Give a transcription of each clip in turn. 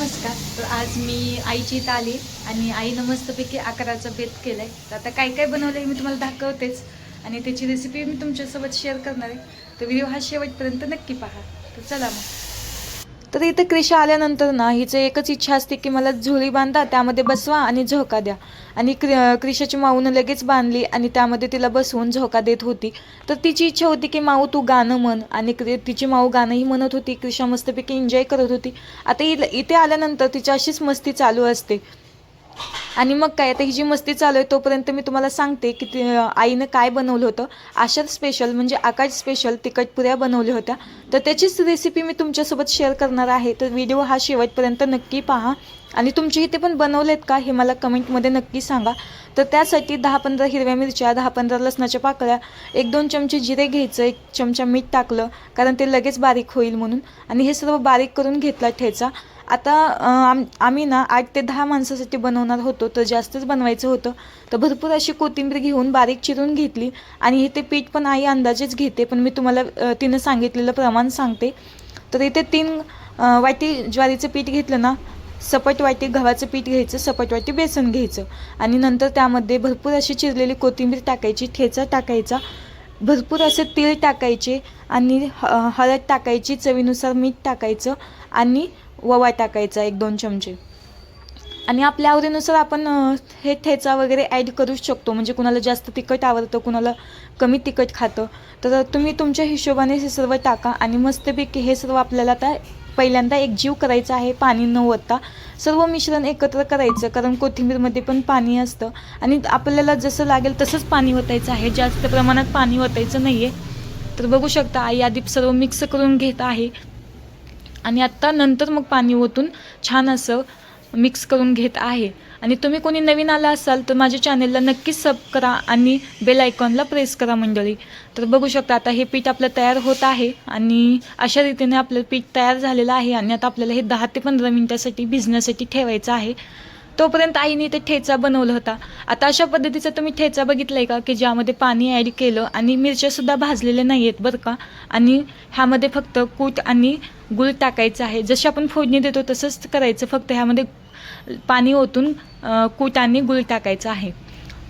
नमस्कार. तर आज मी आईची इथं आली आणि आईनं मस्तपैकी आकाराचा बेत केलाय. तर आता काय काय बनवलंय मी तुम्हाला दाखवतेच आणि त्याची रेसिपी मी तुमच्यासोबत शेअर करणार आहे. तर व्हिडिओ हा शेवटपर्यंत नक्की पहा. तर चला मग. तर इथे क्रिशा आल्यानंतर ना हिचं एकच इच्छा असते की मला झोळी बांधा, त्यामध्ये बसवा आणि झोका द्या. आणि क्रिशाची माऊनं लगेच बांधली आणि त्यामध्ये तिला बसवून झोका देत होती. तर तिची इच्छा होती की माऊ तू गाणं म्हण आणि तिची माऊ गाणंही म्हणत होती. क्रिशा मस्तपैकी एन्जॉय करत होती. आता इथे आल्यानंतर तिची अशीच मस्ती चालू असते. आणि मग काय आता ही जी मस्ती चालू आहे तोपर्यंत मी तुम्हाला सांगते की आईनं काय बनवलं होतं. आषाढ स्पेशल म्हणजे आकाश स्पेशल तिखट पुऱ्या बनवल्या होत्या. तर त्याचीच रेसिपी मी तुमच्यासोबत शेअर करणार आहे. तर व्हिडिओ हा शेवटपर्यंत नक्की पहा आणि तुमच्या इथे पण बनवलेत का हे मला कमेंटमध्ये नक्की सांगा. तर त्यासाठी 10-15 हिरव्या मिरच्या, 10-15 लसणाच्या पाकळ्या, 1-2 चमचे जिरे घ्यायचं, 1 चमचा मीठ टाकलं कारण ते लगेच बारीक होईल म्हणून. आणि हे सर्व बारीक करून घेतला ठेचा. आता आम्ही ना 8 ते 10 माणसासाठी बनवणार होतो तर जास्तच बनवायचं होतं. तर भरपूर अशी कोथिंबीर घेऊन बारीक चिरून घेतली आणि इथे पीठ पण आई अंदाजेच घेते, पण मी तुम्हाला तिनं सांगितलेलं प्रमाण सांगते. तर इथे 3 वाटी ज्वारीचं पीठ घेतलं ना, सपाट वाटी गव्हाचं पीठ घ्यायचं, सपाट वाटी बेसन घ्यायचं आणि नंतर त्यामध्ये भरपूर अशी चिरलेली कोथिंबीर टाकायची, ठेचा टाकायचा, भरपूर असे तीळ टाकायचे आणि हळद टाकायची, चवीनुसार मीठ टाकायचं आणि ओवा टाकायचा 1-2 चमचे. आणि आपल्या आवडीनुसार आपण हे ठेचा वगैरे ॲड करू शकतो. म्हणजे कुणाला जास्त तिखट आवडतं, कुणाला कमी तिखट खातं. तर तुम्ही तुमच्या हिशोबाने हे सर्व टाका आणि मस्तपैकी हे सर्व आपल्याला आता पहिल्यांदा एकजीव करायचं आहे, पाणी न ओतता. सर्व मिश्रण एकत्र करायचं कारण कोथिंबीरमध्ये पण पाणी असतं आणि आपल्याला जसं लागेल तसंच पाणी ओतायचं आहे, जास्त प्रमाणात पाणी ओतायचं नाही आहे. तर बघू शकता आई आधी सर्व मिक्स करून घेत आहे आणि आत्ता नंतर मग पाणी ओतून छान असं मिक्स करून घेत आहे. आणि तुम्ही कोणी नवीन आला असाल तर माझ्या चॅनेलला नक्कीच सब करा आणि बेल आयकॉनला प्रेस करा मंडळी. तर बघू शकता आता हे पीठ आपलं तयार होत आहे आणि अशा रीतीने आपलं पीठ तयार झालेलं आहे आणि आता आपल्याला हे 10 ते 15 मिनटासाठी भिजण्यासाठी ठेवायचं आहे. तोपर्यंत आईने ते ठेचा बनवला होता. आता अशा पद्धतीचा तुम्ही ठेचा बघितला आहे का की ज्यामध्ये पाणी ॲड केलं आणि मिरच्यासुद्धा भाजलेल्या नाही आहेत बरं का. आणि ह्यामध्ये फक्त कूट आणि गूळ टाकायचं आहे. जशी आपण फोडणी देतो तसंच करायचं, फक्त ह्यामध्ये पाणी ओतून कूट आणि गूळ टाकायचं आहे.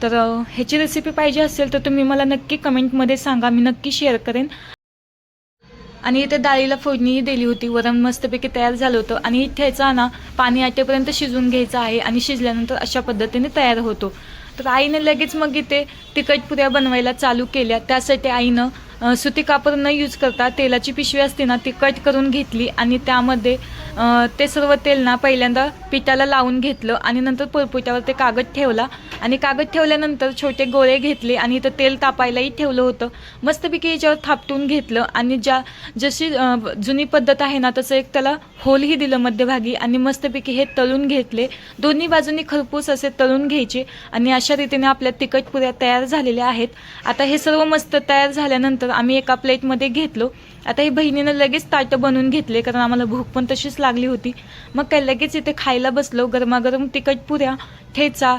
तर ह्याची रेसिपी पाहिजे असेल तर तुम्ही मला नक्की कमेंटमध्ये सांगा, मी नक्की शेअर करेन. आणि इथे डाळीला फोडणीही दिली होती, वरण मस्तपैकी तयार झालं होतं. आणि ठेचा ना पाणी आटेपर्यंत शिजून घ्यायचं आहे आणि शिजल्यानंतर अशा पद्धतीने तयार होतो. तर आईने लगेच मग इथे तिखट पुऱ्या बनवायला चालू केल्या. त्यासाठी आईनं सुती कापड न यूज करता तेलाची पिशवी असते ना ती कट करून घेतली आणि त्यामध्ये ते सर्व तेल ना पहिल्यांदा पिठाला लावून घेतलं आणि नंतर पोळपाटावर ते कागद ठेवला आणि कागद ठेवल्यानंतर छोटे गोळे घेतले आणि इथं तेल तापायलाही ठेवलं होतं. मस्तपैकी याच्यावर थापटून घेतलं आणि जशी जुनी पद्धत आहे ना तसं एक त्याला होलही दिलं मध्यभागी आणि मस्तपैकी हे तळून घेतले. दोन्ही बाजूनी खरपूस असे तळून घ्यायचे आणि अशा रीतीने आपल्या तिखट पुऱ्या तयार झालेल्या आहेत. आता हे सर्व मस्त तयार झाल्यानंतर आम्ही एका प्लेटमध्ये घेतलो. आता ही बहिणीनं लगेच ताटं बनवून घेतले कारण आम्हाला भूक पण तशीच लागली होती. मग काय लगेच इथे खायला बसलो. गरमागरम तिखट पुऱ्या, ठेचा,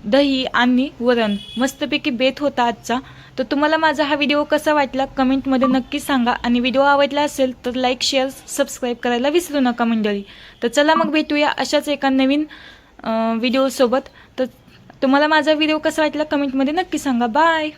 दही आणि वरण, मस्तपैकी बेत होता आजचा. तर तुम्हाला माझा हा व्हिडिओ कसा वाटला कमेंटमध्ये नक्की सांगा आणि व्हिडिओ आवडला असेल तर लाईक, शेअर, सबस्क्राईब करायला विसरू नका मंडळी. तर चला मग भेटूया अशाच एका नवीन व्हिडिओसोबत. तर तुम्हाला माझा व्हिडिओ कसा वाटला कमेंटमध्ये नक्की सांगा. बाय.